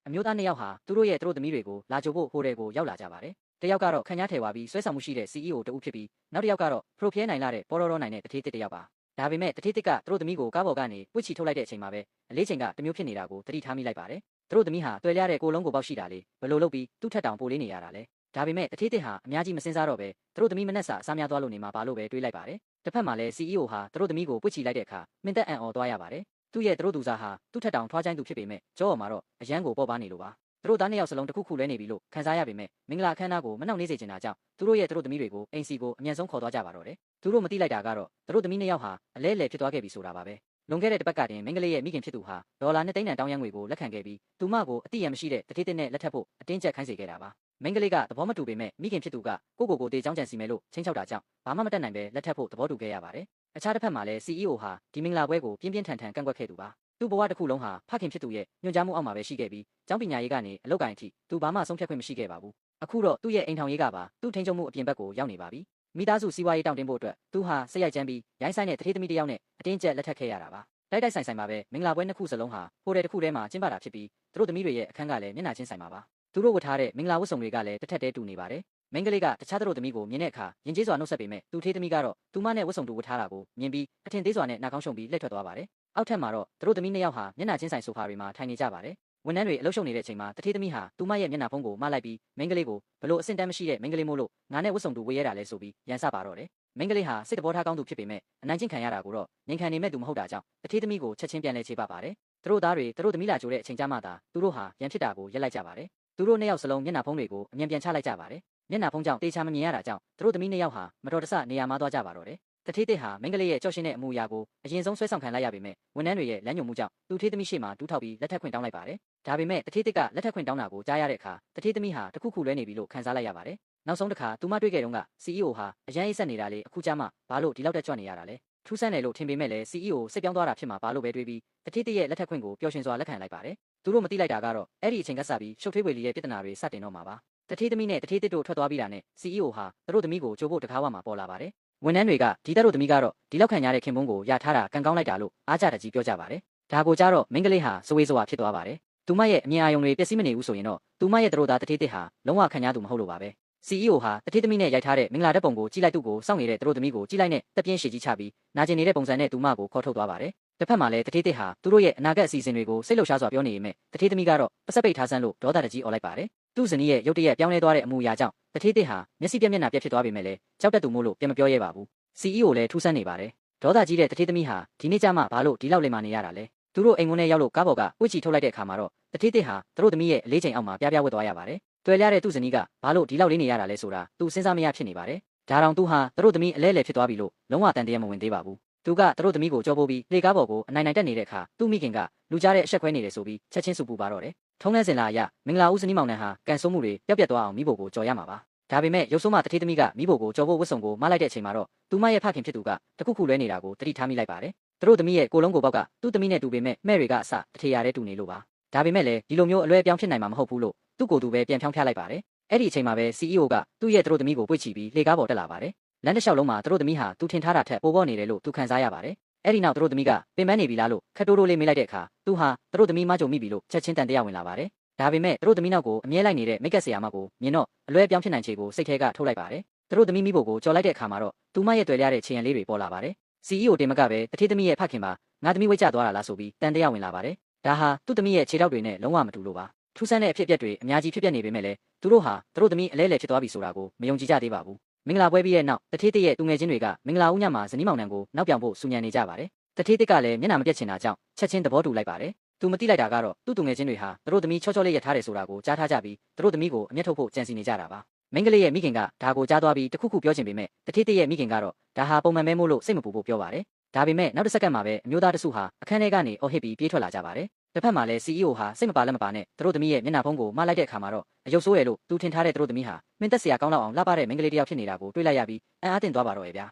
အမျိုးသားနှစ်ယောက်ဟာသူတို့ရဲ့သူတို့သမီးတွေကိုလာကြိုဖို့ဟိုတယ်ကိုရောက်လာကြပါတယ်။တစ်ယောက်ကတော့ခန့်ညားထည်ဝါပြီးဆွဲဆောင်မှုရှိတဲ့ CEO တဦးဖြစ်ပြီးနောက်တစ်ယောက်ကတော့ဖရိုဖျဲနိုင်လာတဲ့ပေါ်တော်နိုင်တဲ့တထေးတစ်ယောက်ပါ။ဒါပေမဲ့တထေးတစ်ကသူတို့သမီးကိုကားပေါ်ကနေပွင့်ချီထုတ်လိုက်တဲ့အချိန်မှာပဲအလေးချိန်ကတမျိုးဖြစ်နေတာကိုသတိထားမိလိုက်ပါတယ်။သူတို့သမီးဟာတွေ့ရတဲ့ကိုလုံးကိုပေါက်ရှိတာလေဘလို့လုပ်ပြီးသူ့ထက်တောင်ပိုလေးနေရတာလေ။ဒါပေမဲ့တထေးတစ်ဟာအများကြီးမစင်စားတော့ပဲသူတို့သမီးမနှက်စာအစားများသွားလို့နေမှာပါလို့ပဲတွေးလိုက်ပါတယ်။တစ်ဖက်မှာလည်း CEO ဟာသူတို့သမီးကိုပွင့်ချီလိုက်တဲ့အခါမင်းသက်အံ့ဩသွားရပါတယ်။သူ့ရဲ့သူတို့သူစားဟာသူ့ထက်တောင်ထွားချိုင်းသူဖြစ်ပေမဲ့ကြောအော်မှာတော့အရန်ကိုပေါ်ပါနေလို့ပါ။သူတို့သားနှစ်ယောက်စလုံးတစ်ခုခုလဲနေပြီလို့ခံစားရပေမဲ့မင်္ဂလာအခမ်းအနားကိုမနှောင့်နှေးစေချင်တာကြောင့်သူတို့ရဲ့သူတို့သမီးတွေကိုအိမ်စီကိုအမြန်ဆုံးခေါ်သွားကြပါတော့တယ်။သူတို့မသိလိုက်တာကတော့သူတို့သမီးနှစ်ယောက်ဟာအလဲလဲဖြစ်သွားခဲ့ပြီဆိုတာပါပဲ။လွန်ခဲ့တဲ့တစ်ပတ်ကတင်မင်္ဂလေးရဲ့မိခင်ဖြစ်သူဟာဒေါ်လာ2သိန်းတန်တောင်းရမ်းငွေကိုလက်ခံခဲ့ပြီးသူမကိုအတိအယံမရှိတဲ့တတိတစ်နဲ့လက်ထပ်ဖို့အတင်းကျပ်ခိုင်းစေခဲ့တာပါ။မင်္ဂလေးကသဘောမတူပေမဲ့မိခင်ဖြစ်သူကကိုတေးချောင်းကြံစီမယ်လို့ချင်းချောက်တာကြောင့်ဘာမှမတတ်နိုင်ပဲလက်ထပ်ဖို့သဘောတူခဲ့ရပါတယ်။အခြားတစ်ဖက်မှာလည်း CEO ဟာဒီမင်္ဂလာပွဲကိုပြင်းပြင်းထန်ထန်ကန့်ကွက်ခဲ့သူပါ။သူ့ဘဝတစ်ခုလုံးဟာဖခင်ဖြစ်သူရဲ့ညွှန်ကြားမှုအောက်မှာပဲရှိခဲ့ပြီးကျောင်းပညာရေးကနေအလုပ်ကိုင်အထိသူဘာမှဆုံးဖြတ်ခွင့်မရှိခဲ့ပါဘူး။အခုတော့သူ့ရဲ့အိမ်ထောင်ရေးကပါသူ့ထိန်းချုပ်မှုအပြင်ဘက်ကိုရောက်နေပါပြီ။မိသားစုစီးပွားရေးတောင့်တင်းဖို့အတွက်သူဟာစိတ်ရိုက်ချမ်းပြီးရိုင်းဆိုင်တဲ့တထေးသမီးတစ်ယောက်နဲ့အတင်းကျပ်လက်ထပ်ခဲ့ရတာပါ။တိုက်ဆိုင်ပါပဲမင်္ဂလာပွဲနှစ်ခုစလုံးဟာဟိုတယ်တစ်ခုထဲမှာကျင်းပတာဖြစ်ပြီးသူတို့သမီးတွေရဲ့အခန်းကလည်းမျက်နှာချင်းဆိုင်ပါပါ။သူတို့ဝတ်ထားတဲ့မင်္ဂလာဝတ်စုံတွေကလည်းတစ်ထက်တည်းတူနေပါတယ်။မင်္ဂလေးကတခြားသူတို့သမီးကိုမြင်တဲ့အခါရင်ကျေးစွာနှုတ်ဆက်ပေမဲ့သူထေးသမီးကတော့သူမနဲ့ဝတ်စုံတူဝတ်ထားတာကိုမြင်ပြီးအထင်သေးစွာနဲ့နှာခေါင်းရှုံပြီးလှည့်ထွက်သွားပါတယ်။အောက်ထပ်မှာတော့သူတို့သမီးနှစ်ယောက်ဟာမျက်နှာချင်းဆိုင်ဆိုဖာတွေမှာထိုင်နေကြပါတယ်။ဝန်ထမ်းတွေအလုပ်ရှုပ်နေတဲ့အချိန်မှာတထေးသမီးဟာသူမရဲ့မျက်နှာဖုံးကိုမလိုက်ပြီးမင်္ဂလေးကိုဘလို့အဆင့်တန်းမရှိတဲ့မင်္ဂလေးမို့လို့ငါနဲ့ဝတ်စုံတူဝေးရတာလဲဆိုပြီးရန်စပါတော့တယ်။မင်္ဂလေးဟာစိတ်တဘောထားကောင်းသူဖြစ်ပေမဲ့အနိုင်ကျင့်ခံရတာကိုတော့ငင်ခံနေမဲ့သူမဟုတ်တာကြောင့်တထေးသမီးကိုချက်ချင်းပြန်လဲချေပပါတယ်။သူတို့သားတွေသူတို့သမီးလာကြိုတဲ့အချိန်ကြမှသာသူတို့ဟာရန်ဖြစ်တာကိုရက်လိုက်ကြပါတယ်။သူတို့နှစ်ယောက်စလုံးမျက်နှာဖုံးတွေကိုအမြန်ပြန်ချလိုက်ကြပါတယ်။မျက်နှာဖုံးကြောင့်တေချာမမြင်ရတာကြောင့်သူတို့သမီးနှစ်ယောက်ဟာမတော်တဆနေရာမှာသွားကြပါတော့တယ်။တထေးတစ်ဟာမင်္ဂလေးရဲ့ကြောက်ရှင်တဲ့အမူအရာကိုအရင်ဆုံးဆွဲဆောင်ခံလိုက်ရပေမဲ့ဝန်ထမ်းတွေရဲ့လမ်းညွှန်မှုကြောင့်သူထေးသမီးရှေ့မှာတူးထောက်ပြီးလက်ထပ်ခွင့်တောင်းလိုက်ပါတယ်။ဒါပေမဲ့တထေးတစ်ကလက်ထပ်ခွင့်တောင်းတာကိုကြားရတဲ့အခါတထေးသမီးဟာတခုခုလွဲနေပြီလို့ခံစားလိုက်ရပါတယ်။နောက်ဆုံးတစ်ခါသူမတွေ့ခဲ့တုန်းက CEO ဟာအရန်အိတ်ဆက်နေတာလေအခုကြမှာဘာလို့ဒီလောက်တက်ကြွနေရတာလဲ။ထူးဆန်းတယ်လို့ထင်ပေမဲ့လည်း CEO စိတ်ပြောင်းသွားတာဖြစ်မှာဘာလို့ပဲတွေးပြီးတထေးတစ်ရဲ့လက်ထပ်ခွင့်ကိုပျော်ရွှင်စွာလက်ခံလိုက်ပါတယ်။သူတို့မသိလိုက်တာကတော့အဲ့ဒီအချိန်ကစပြီးရှုပ်ထွေးပွေလီရဲ့ပြဿနာတွေစတင်တော့မှာပါ။တထေးသမီးနဲ့တထေးတစ်တို့ထွက်သွားပြီးတာနဲ့ CEO ဟာသူတို့သမီးကိုကြိုဖို့တကားဝမှာပေါ်လာပါတယ်။ဝန်ထမ်းတွေကဒီတက်တို့သမီးကတော့ဒီလောက်ခံရတဲ့ခင်ပွန်းကိုရထားတာကံကောင်းလိုက်တာလို့အားကြတကြီးပြောကြပါတယ်။ဒါကိုကြတော့မင်္ဂလေးဟာစဝေးစွာဖြစ်သွားပါတယ်။သူမရဲ့အမြင်အာရုံတွေပျက်စီးမနေဘူးဆိုရင်တော့သူမရဲ့တို့သားတထေးတစ်ဟာလုံးဝခံရသူမဟုတ်လို့ပါပဲ။ CEO ဟာတထေးသမီးနဲ့ရိုက်ထားတဲ့မင်္ဂလာဓာတ်ပုံကိုကြည့်လိုက်သူ့ကိုစောင့်နေတဲ့တို့သမီးကိုကြည့်လိုက်နဲ့တက်ပြင်းရှည်ကြီးချပြီးနာကျင်နေတဲ့ပုံစံနဲ့သူမကိုခေါ်ထုတ်သွားပါတယ်။တစ်ဖက်မှာလည်းတထေးတစ်ဟာသူတို့ရဲ့အနာဂတ်အစီအစဉ်တွေကိုစိတ်လှုပ်ရှားစွာပြောနေပေမဲ့တထေးသမီးကတော့ပစက်ပိတ်ထားစမ်းလို့ဒေါသတကြီးអော်လိုက်ပါတယ်။သူ့ဇနီးရဲ့ရုတ်တရက်ပြောင်းလဲသွားတဲ့အမူအရာကြောင့်တထေးတစ်ဟာမျက်စိပြက်မျက်နှာပြက်ဖြစ်သွားပေမဲ့လည်းကြောက်တတ်သူမို့လို့ပြန်မပြောရဲပါဘူး။ CEO လည်းထူးဆန်းနေပါတယ်။ဒေါသကြီးတဲ့တထေးသမီးဟာဒီနေ့ကျမှဘာလို့ဒီလောက်လိမ္မာနေရတာလဲ။သူတို့အိမ်ဝင်ထဲရောက်လို့ကားပေါ်ကဝှေ့ချီထုတ်လိုက်တဲ့အခါမှာတော့တထေးတစ်ဟာသူတို့သမီးရဲ့အလေးချိန်အောက်မှာပြားပြားဝတ်သွားရပါတယ်။တွေ့ရတဲ့သူ့ဇနီးကဘာလို့ဒီလောက်လေးနေရတာလဲဆိုတာသူစဉ်းစားမရဖြစ်နေပါတယ်။ဒါတောင်သူဟာသူတို့သမီးအလဲလဲဖြစ်သွားပြီလို့လုံးဝတန်တရားမဝင်သေးပါဘူး။သူကသူတို့သမီးကိုကြောပိုးပြီးလေကားပေါ်ကိုအနိုင်တက်နေတဲ့အခါသူ့မိခင်ကလူကြားတဲ့အဆက်ခွဲနေတယ်ဆိုပြီးချက်ချင်းစုပူပါတော့တယ်။ထုံးနှန်းစင်လာအရမင်္ဂလာဦးဇနီးမောင်နှံဟာကန်ဆိုးမှုတွေပြက်ပြက်သွားအောင်မိဖို့ကိုကြော်ရမှာပါ။ဒါပေမဲ့ရုပ်ဆိုးမတထေးသမီးကမိဖို့ကိုကြော်ဖို့ဝတ်စုံကိုမလိုက်တဲ့အချိန်မှာတော့သူမရဲ့ဖခင်ဖြစ်သူကတခုခုလွဲနေတာကိုတတိထားမိလိုက်ပါတယ်။သူတို့သမီးရဲ့ကိုလုံးကိုပေါက်ကသူ့သမီးနဲ့တူပေမဲ့မဲ့တွေကအစတထေရတဲ့တူနေလို့ပါ။ဒါပေမဲ့လည်းဒီလိုမျိုးအလွဲပြောင်းဖြစ်နိုင်မှာမဟုတ်ဘူးလို့သူ့ကိုယ်သူပဲပြန်ဖြောင်းဖျလိုက်ပါတယ်။အဲ့ဒီအချိန်မှာပဲ CEO ကသူ့ရဲ့သူတို့သမီးကိုပွေ့ချပြီးလေကားပေါ်တက်လာပါတယ်။လမ်းတစ်လျှောက်လုံးမှာသူတို့သမီးဟာသူထင်ထားတာထက်ပိုပေါ်နေတယ်လို့သူခံစားရပါတယ်။အဲ့ဒီနောက်သူတို့သမီးကပင်ပန်းနေပြီလားလို့ခက်တိုးတိုးလေးမေးလိုက်တဲ့အခါသူဟာသူတို့သမီးမကြုံမိပြီလို့ချက်ချင်းတန်တရားဝင်လာပါတယ်။ဒါပေမဲ့သူတို့သမီးနောက်ကိုအမြဲလိုက်နေတဲ့မိတ်ကပ်ဆရာမကိုမြင်တော့အလွဲပြောင်းဖြစ်နိုင်ခြေကိုစိတ်ထဲကထုတ်လိုက်ပါတယ်။သူတို့သမီးမိဖို့ကိုကြော်လိုက်တဲ့အခါမှာတော့သူမရဲ့တွေ့ရတဲ့ခြေရန်လေးတွေပေါ်လာပါတယ်။ CEO တင်မကပဲတထေးသမီးရဲ့ဖခင်ပါငါသမီးဝိတ်ကျသွားတာလားဆိုပြီးတန်တရားဝင်လာပါတယ်။ဒါဟာသူ့သမီးရဲ့ခြေထောက်တွေနဲ့လုံးဝမတူလို့ပါ။ထူးဆန်းတဲ့အဖြစ်အပျက်တွေအများကြီးဖြစ်ပျက်နေပေမဲ့လည်းသူတို့ဟာသူတို့သမီးအလဲလဲဖြစ်သွားပြီဆိုတာကိုမယုံကြည်ကြသေးပါဘူး။မင်္ဂလာပွဲပြီးတဲ့နောက်တထေးတစ်ရဲ့သူငယ်ချင်းတွေကမင်္ဂလာဦးညမှာဇနီးမောင်နှံကိုနောက်ပြောင်ဖို့စူညံနေကြပါတယ်။တထေးတစ်ကလည်းမျက်နှာမပြတ်ချင်တာကြောင့်ချက်ချင်းသဘောတူလိုက်ပါတယ်။သူမသိလိုက်တာကတော့သူ့သူငယ်ချင်းတွေဟာသူတို့သမီးချောချောလေးရထားတယ်ဆိုတာကိုကြားထားကြပြီးသူတို့သမီးကိုအမျက်ထုတ်ဖို့ကြံစီနေကြတာပါ။မင်္ဂလေးရဲ့မိခင်ကဒါကိုကြားသွားပြီးတခုခုပြောချင်ပေမဲ့တထေးတစ်ရဲ့မိခင်ကတော့ဒါဟာပုံမှန်ပဲမို့လို့စိတ်မပူဖို့ပြောပါတယ်။ဒါပေမဲ့နောက်တစ်စက္ကန့်မှာပဲအမျိုးသားတစုဟာအခန်းထဲကနေအော်ဟစ်ပြီးပြေးထွက်လာကြပါတယ်။တစ်ဖက်မှာလည်း CEO ဟာစိတ်မပါလက်မပါနဲ့သူတို့သမီးရဲ့မျက်နှာဖုံးကိုမလိုက်တဲ့အခါမှာတော့အယုတ်ဆိုးရလို့သူထင်ထားတဲ့သူတို့သမီးဟာမင်းသက်စရာကောင်းလောက်အောင်လှပတဲ့မင်္ဂလေးတစ်ယောက်ဖြစ်နေတာကိုတွေ့လိုက်ရပြီးအံ့အားသင့်သွားပါတော့ရဲ့ဗျာ